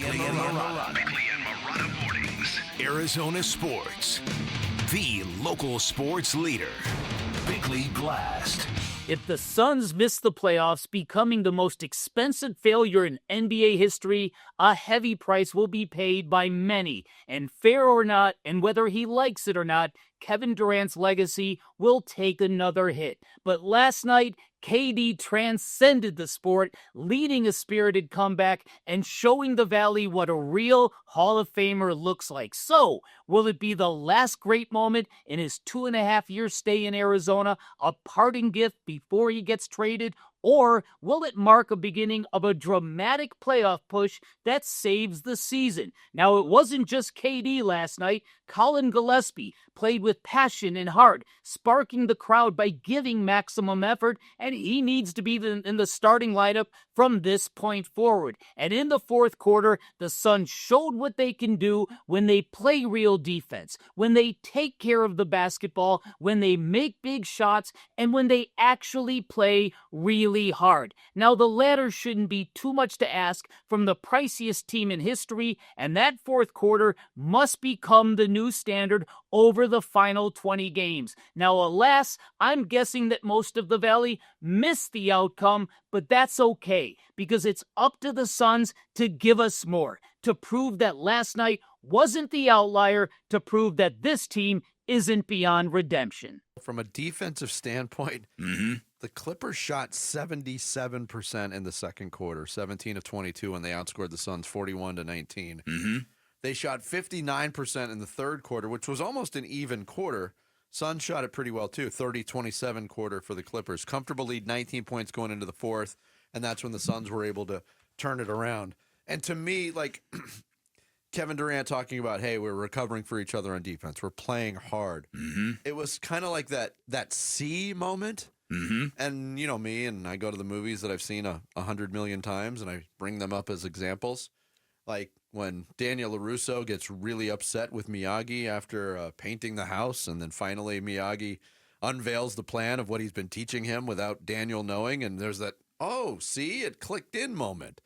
Bickley and Marotta Mornings. Arizona Sports, the local sports leader. Bickley Blast. If the Suns miss the playoffs, becoming the most expensive failure in NBA history, a heavy price will be paid by many. And fair or not, and whether he likes it or not, Kevin Durant's legacy will take another hit. But last night, KD transcended the sport, leading a spirited comeback and showing the Valley what a real Hall of Famer looks like. So, will it be the last great moment in his 2.5-year stay in Arizona, a parting gift before he gets traded? Or will it mark a beginning of a dramatic playoff push that saves the season? Now, it wasn't just KD last night. Colin Gillespie played with passion and heart, sparking the crowd by giving maximum effort, and he needs to be in the starting lineup from this point forward. And in the fourth quarter, the Suns showed what they can do when they play real defense, when they take care of the basketball, when they make big shots, and when they actually play really hard. Now, the latter shouldn't be too much to ask from the priciest team in history, and that fourth quarter must become the new standard over the final 20 games. Now, alas, I'm guessing that most of the Valley missed the outcome, but that's okay, because it's up to the Suns to give us more, to prove that last night wasn't the outlier, to prove that this team isn't beyond redemption. From a defensive standpoint, the Clippers shot 77% in the second quarter, 17 of 22, when they outscored the Suns 41-19. They shot 59% in the third quarter, which was almost an even quarter. Suns shot it pretty well, too, 30-27 quarter for the Clippers. Comfortable lead, 19 points going into the fourth, and that's when the Suns were able to turn it around. And to me, like Kevin Durant talking about, hey, we're recovering for each other on defense. We're playing hard. It was kind of like that C moment. And, you know, me, and I go to the movies that I've seen 100 million times, and I bring them up as examples. Like when Daniel LaRusso gets really upset with Miyagi after painting the house, and then finally Miyagi unveils the plan of what he's been teaching him without Daniel knowing, and there's that, oh, see, it clicked in moment.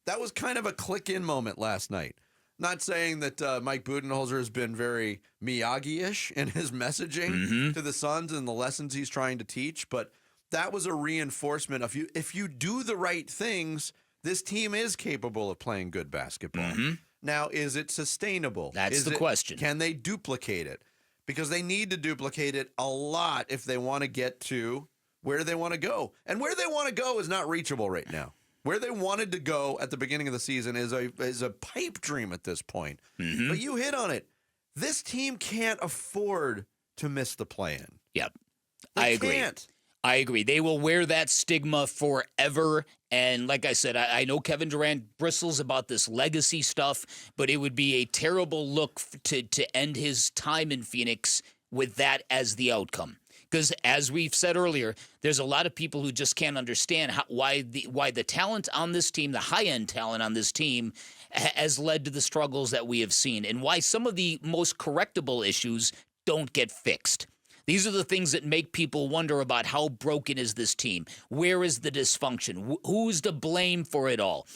That was kind of a click-in moment last night. Not saying that Mike Budenholzer has been very Miyagi-ish in his messaging to the Suns and the lessons he's trying to teach, but that was a reinforcement of if you do the right things, this team is capable of playing good basketball. Now, is it sustainable? That's the question. Can they duplicate it? Because they need to duplicate it a lot if they want to get to where they want to go. And where they want to go is not reachable right now. Where they wanted to go at the beginning of the season is a pipe dream at this point. But you hit on it. This team can't afford to miss the play-in. Yep. They I agree. Can't. I agree. They will wear that stigma forever. And like I said, I know Kevin Durant bristles about this legacy stuff, but it would be a terrible look to end his time in Phoenix with that as the outcome. Because as we've said earlier, there's a lot of people who just can't understand why the talent on this team, the high-end talent on this team, has led to the struggles that we have seen, and why some of the most correctable issues don't get fixed. These are the things that make people wonder about how broken is this team? Where is the dysfunction? Who's to blame for it all?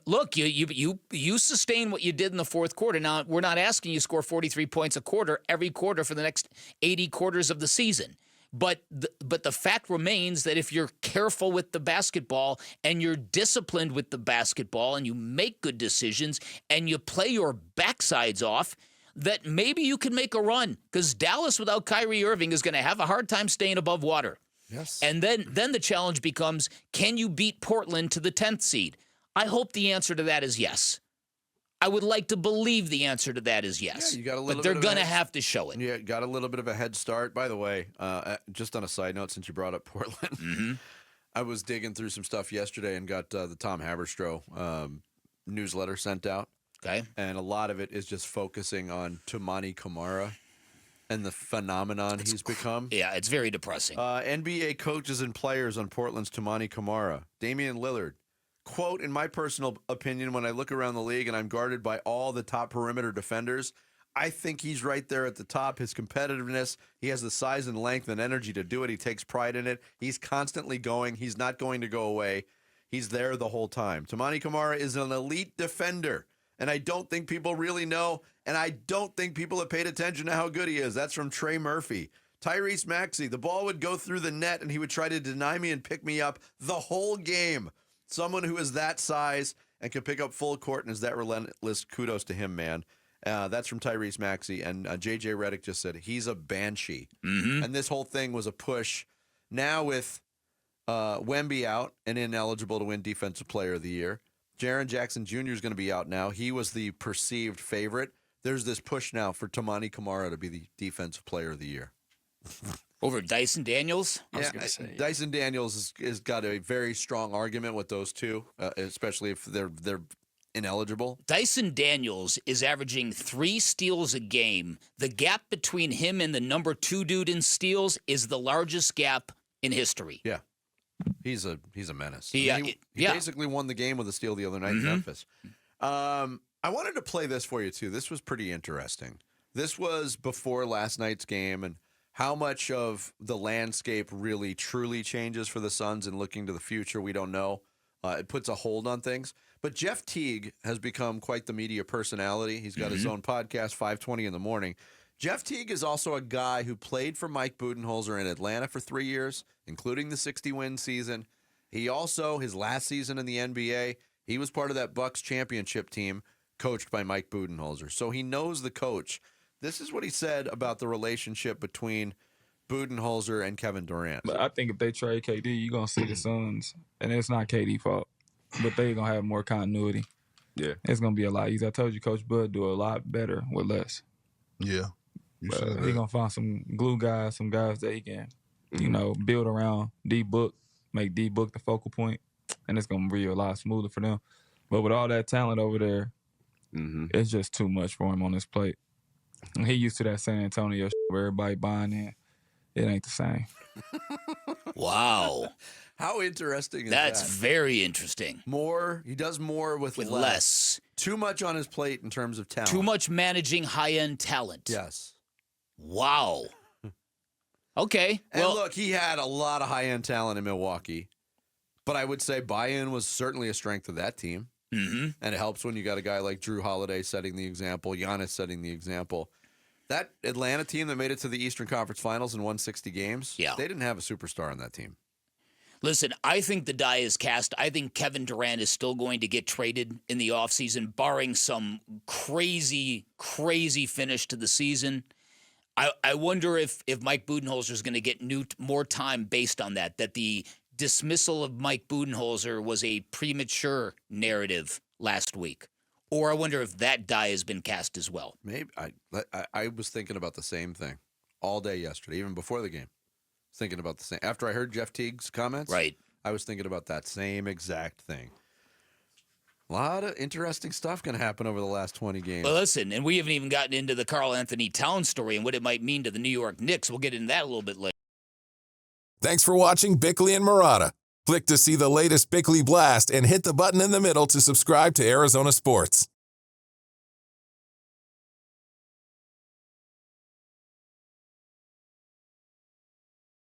Look, you sustain what you did in the fourth quarter. Now, we're not asking you to score 43 points a quarter every quarter for the next 80 quarters of the season. But the fact remains that if you're careful with the basketball and you're disciplined with the basketball and you make good decisions and you play your backsides off, that maybe you can make a run, because Dallas without Kyrie Irving is going to have a hard time staying above water. Yes. And then the challenge becomes, can you beat Portland to the 10th seed? I hope the answer to that is yes. I would like to believe the answer to that is yes. Yeah, you got a little but they're bit going to have to show it. Yeah, got a little bit of a head start. By the way, just on a side note, since you brought up Portland, I was digging through some stuff yesterday and got the Tom Haberstroh newsletter sent out. Okay. And a lot of it is just focusing on Toumani Camara and the phenomenon he's become. Yeah, it's very depressing. NBA coaches and players on Portland's Toumani Camara. Damian Lillard. Quote, in my personal opinion, when I look around the league and I'm guarded by all the top perimeter defenders, I think he's right there at the top. His competitiveness, he has the size and length and energy to do it. He takes pride in it. He's constantly going. He's not going to go away. He's there the whole time. Toumani Camara is an elite defender, and I don't think people really know, and I don't think people have paid attention to how good he is. That's from Trey Murphy. Tyrese Maxey, the ball would go through the net, and he would try to deny me and pick me up the whole game. Someone who is that size and can pick up full court and is that relentless, kudos to him, man. That's from Tyrese Maxey. And J.J. Redick just said he's a banshee. Mm-hmm. And this whole thing was a push. Now with Wemby out and ineligible to win Defensive Player of the Year, Jaren Jackson Jr. is going to be out now. He was the perceived favorite. There's this push now for Toumani Camara to be the Defensive Player of the Year. Over Dyson Daniels? Dyson Daniels has got a very strong argument with those two, especially if they're ineligible. Dyson Daniels is averaging 3 steals a game. The gap between him and the number 2 dude in steals is the largest gap in history. Yeah. He's a menace. He basically won the game with a steal the other night in Memphis. I wanted to play this for you, too. This was pretty interesting. This was before last night's game, and how much of the landscape really truly changes for the Suns and looking to the future, we don't know. It puts a hold on things. But Jeff Teague has become quite the media personality. He's got his own podcast, 520 in the morning. Jeff Teague is also a guy who played for Mike Budenholzer in Atlanta for 3 years, including the 60-win season. He also, his last season in the NBA, he was part of that Bucks championship team coached by Mike Budenholzer. So he knows the coach. This is what he said about the relationship between Budenholzer and Kevin Durant. But I think if they trade KD, you're going to see the Suns, and it's not KD's fault, but they're going to have more continuity. Yeah. It's going to be a lot easier. I told you Coach Bud do a lot better with less. Yeah. He's going to find some glue guys, some guys that he can, build around D-Book, make D-Book the focal point, and it's going to be a lot smoother for them. But with all that talent over there, it's just too much for him on his plate. And he used to that San Antonio shit where everybody buying in. It ain't the same. Wow. How interesting is that? That's very interesting. He does more with less. Too much on his plate in terms of talent. Too much managing high-end talent. Yes. Wow. Okay. And look, he had a lot of high-end talent in Milwaukee, but I would say buy-in was certainly a strength of that team. And it helps when you got a guy like Drew Holiday setting the example, Giannis setting the example. That Atlanta team that made it to the Eastern Conference Finals and won 60 games, they didn't have a superstar on that team. Listen, I think the die is cast. I think Kevin Durant is still going to get traded in the offseason, barring some crazy, crazy finish to the season. I wonder if Mike Budenholzer is going to get more time based on that the dismissal of Mike Budenholzer was a premature narrative last week. Or I wonder if that die has been cast as well. Maybe. I was thinking about the same thing all day yesterday, even before the game. Thinking about the same. After I heard Jeff Teague's comments, right, I was thinking about that same exact thing. A lot of interesting stuff going to happen over the last 20 games. Well, listen, and we haven't even gotten into the Karl Anthony Towns story and what it might mean to the New York Knicks. We'll get into that a little bit later. Thanks for watching Bickley and Marotta. Click to see the latest Bickley Blast and hit the button in the middle to subscribe to Arizona Sports.